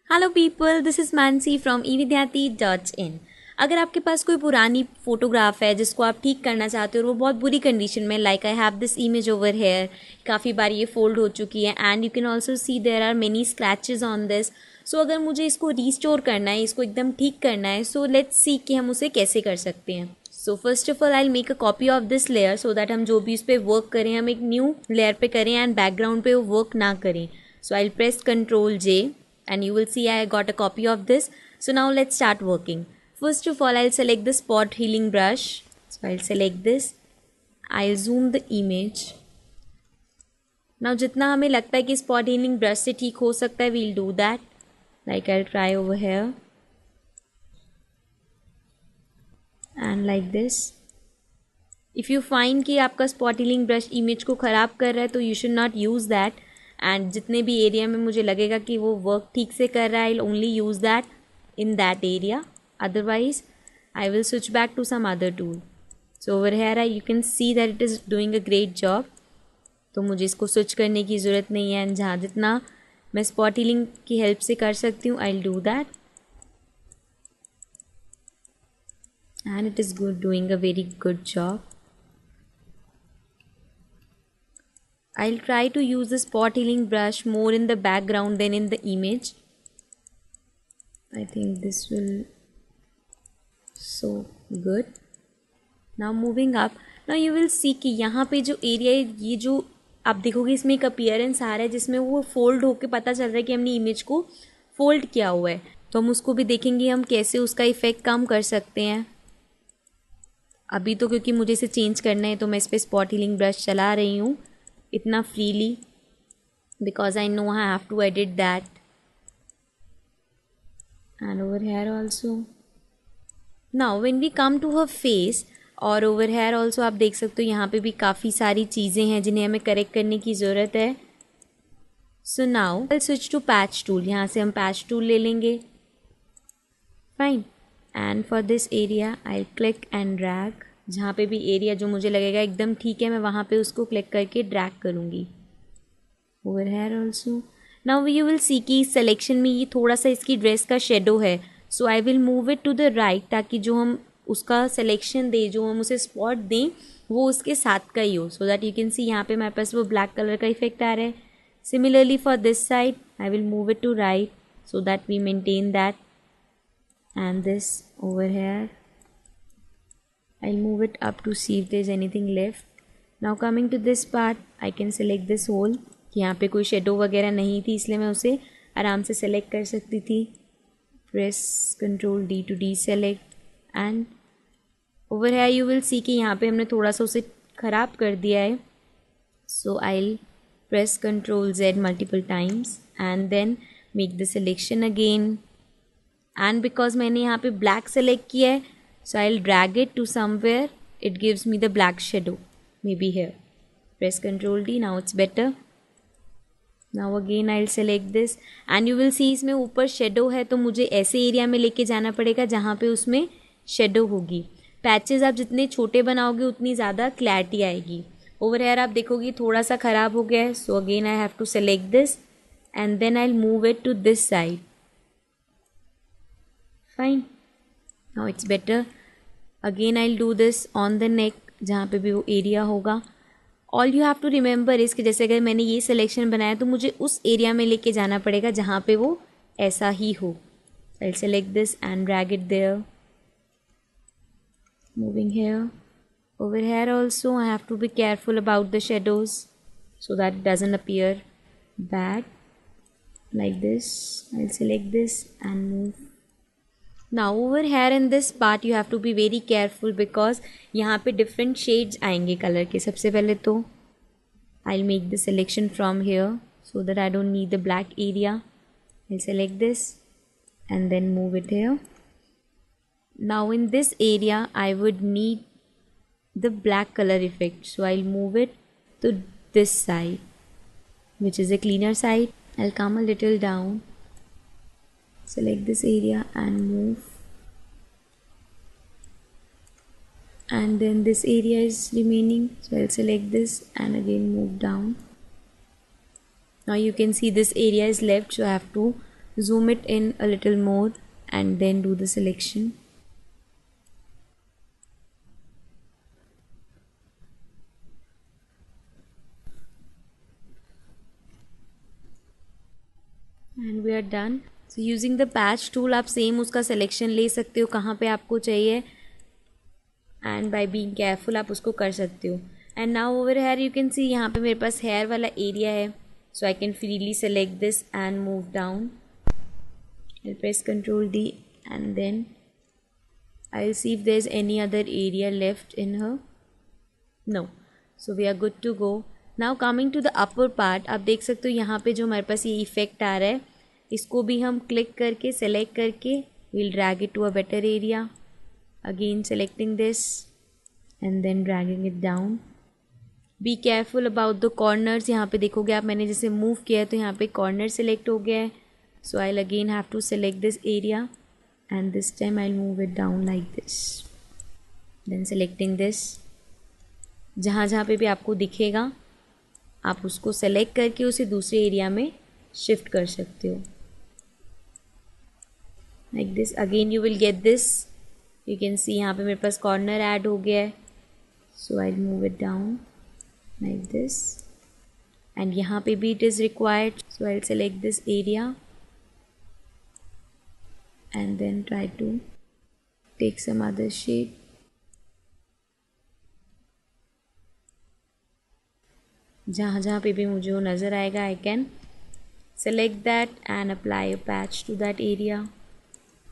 Hello people, this is Mansi from evidyati.in। अगर आपके पास कोई पुरानी फ़ोटोग्राफ है जिसको आप ठीक करना चाहते हो और वो बहुत बुरी कंडीशन में, like I have this image over here, काफ़ी बार ये फोल्ड हो चुकी है and you can also see there are many scratches on this. So अगर मुझे इसको रीस्टोर करना है, इसको एकदम ठीक करना है, सो लेट्स सी कि हम उसे कैसे कर सकते हैं। So first of all I make a copy of this layer so that हम जो भी उस पर वर्क करें हम एक न्यू लेयर पे करें एंड बैकग्राउंड पे वो वर्क ना करें। So I press Ctrl+J and you will see I got a copy of this. So now let's start working. First of all, I'll select the spot healing brush. So I'll select this. I'll zoom the image. Now जितना हमें लगता है कि spot healing brush से ठीक हो सकता है, we'll do that. Like I'll try over here. And like this. If you find कि आपका spot healing brush image को ख़राब कर रहा है तो you should not use that. And जितने भी एरिया में मुझे लगेगा कि वो वर्क ठीक से कर रहा है, I only use that in that area, otherwise I will switch back to some other tool. So over here you can see that it is doing a great job. तो मुझे इसको स्विच करने की ज़रूरत नहीं है एंड जहाँ जितना मैं स्पॉट हीलिंग की हेल्प से कर सकती हूँ I will do that and it is good, doing a very good job. I'll try to use the spot healing brush more in the background than in the image. I think this will so good. Now moving up. Now you will see कि यहाँ पे जो area है, ये जो आप देखोगे इसमें एक अपीयरेंस आ रहा है जिसमें वो फोल्ड होके पता चल रहा है कि हमने इमेज को फोल्ड किया हुआ है। तो हम उसको भी देखेंगे हम कैसे उसका इफेक्ट कम कर सकते हैं। अभी तो क्योंकि मुझे इसे चेंज करना है तो मैं इस पर स्पॉट हीलिंग ब्रश चला रही हूँ इतना freely because I know I have to edit that. And over here also. Now when we come to her face और over here also आप देख सकते हो यहाँ पे भी काफ़ी सारी चीज़ें हैं जिन्हें हमें करेक्ट करने की ज़रूरत है। So now I'll switch to patch tool. यहाँ से हम patch tool ले लेंगे। Fine. And for this area I'll click and drag. जहाँ पे भी एरिया जो मुझे लगेगा एकदम ठीक है मैं वहाँ पे उसको क्लिक करके ड्रैग करूँगी। Over here also. Now you will see कि इस सेलेक्शन में ये थोड़ा सा इसकी ड्रेस का शेडो है, so I will move it to the right ताकि जो हम उसका सिलेक्शन दें, जो हम उसे स्पॉट दें वो उसके साथ का ही हो, so that you can see यहाँ पे हमारे पास वो ब्लैक कलर का इफेक्ट आ रहा है। Similarly for this side I will move it to right so that we maintain that and this over here I'll move it up to see if there's anything left. Now coming to this part, I can select this hole. यहाँ पे कोई shadow वगैरह नहीं थी इसलिए मैं उसे आराम से सेलेक्ट कर सकती थी। Press Ctrl+D to deselect and over here you will see कि यहाँ पे हमने थोड़ा सा उसे ख़राब कर दिया है। So I'll press Ctrl+Z multiple times and then make the selection again. And because मैंने यहाँ पे black select किया है so I'll drag it to somewhere it gives me the black shadow, maybe here. Press Ctrl+D, now it's better. Now again I'll select this and you will see इसमें ऊपर shadow है तो मुझे ऐसे area में लेके जाना पड़ेगा जहाँ पे उसमें shadow होगी। पैचेस आप जितने छोटे बनाओगे उतनी ज़्यादा क्लैरिटी आएगी। ओवर हेयर आप देखोगे थोड़ा सा ख़राब हो गया है, so again I have to select this and then I'll move it to this side. Fine. Now it's better. Again I'll do this on the neck जहाँ पे भी वो एरिया होगा। All you have to remember is कि जैसे अगर मैंने ये सिलेक्शन बनाया तो मुझे उस एरिया में लेके जाना पड़ेगा जहाँ पे वो ऐसा ही हो। I'll select this and drag it there. Moving here. Over here also I have to be careful about the shadows so that it doesn't appear bad. Like this. I'll select this and move. Now over here in this part you have to be very careful because यहाँ पे different shades आएंगे colour के। सबसे पहले तो I'll make the selection from here so that I don't need the black area. I'll select this and then move it here. Now in this area I would need the black color effect, so I'll move it to this side which is a cleaner side. I'll come a little down. Select this area and move, and then this area is remaining, so I'll select this and again move down. Now you can see this area is left, so I have to zoom it in a little more and then do the selection. And we are done. So using the patch tool आप same उसका selection ले सकते हो कहाँ पे आपको चाहिए, and by being careful आप उसको कर सकते हो. And now over here you can see यहाँ पे मेरे पास hair वाला area है, so I can freely select this and move down. I'll press Ctrl D and then I'll see if there's any other area left in her. No, so we are good to go. Now coming to the upper part, आप देख सकते हो यहाँ पे जो हमारे पास ये effect आ रहा है, इसको भी हम क्लिक करके सेलेक्ट करके we'll drag it to a better area. Again selecting this and then dragging it down. Be careful about the corners. यहाँ पे देखोगे आप, मैंने जैसे मूव किया है तो यहाँ पे कॉर्नर सेलेक्ट हो गया है. So I'll again have to select this area and this time I'll move it down like this. Then selecting this, जहाँ जहाँ पे भी आपको दिखेगा आप उसको सेलेक्ट करके उसे दूसरे एरिया में शिफ्ट कर सकते हो. Like this. Again you will get this. You can see यहाँ पे मेरे पास कॉर्नर ऐड हो गया है. So I'll move it down like this. And यहाँ पे भी it is required. So I'll select this area and then try to take some other shade. जहाँ जहाँ पे भी मुझे वो नज़र आएगा I can select that and apply a patch to that area.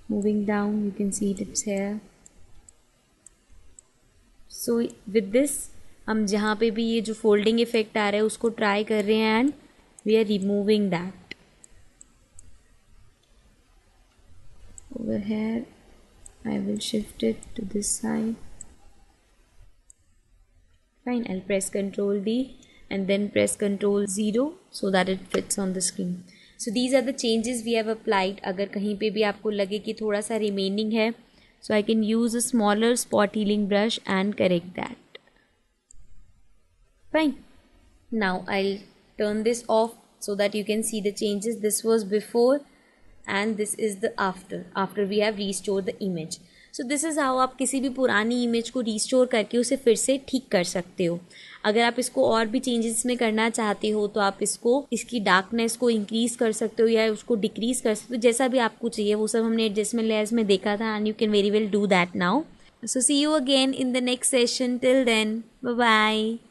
Moving down you can see it's here. So with this हम जहाँ पे भी ये जो folding effect आ रहा है उसको try कर रहे हैं and we are removing that. Over here I will shift it to this side. Fine, I'll press Ctrl D and then press Ctrl 0 so that it fits on the screen. So these are the changes we have applied. अगर कहीं पे भी आपको लगे कि थोड़ा सा remaining है, so I can use a smaller spot healing brush and correct that. Fine. Now I'll turn this off so that you can see the changes. This was before and this is the after we have restored the image. So this is how आप किसी भी पुरानी image को restore करके उसे फिर से ठीक कर सकते हो. अगर आप इसको और भी चेंजेस में करना चाहते हो तो आप इसकी डार्कनेस को इंक्रीज कर सकते हो या उसको डिक्रीज कर सकते हो, जैसा भी आपको चाहिए. वो सब हमने एडजस्टमेंट लेयर्स में देखा था and you can very well do that now. So see you again in the next session. Till then, bye bye.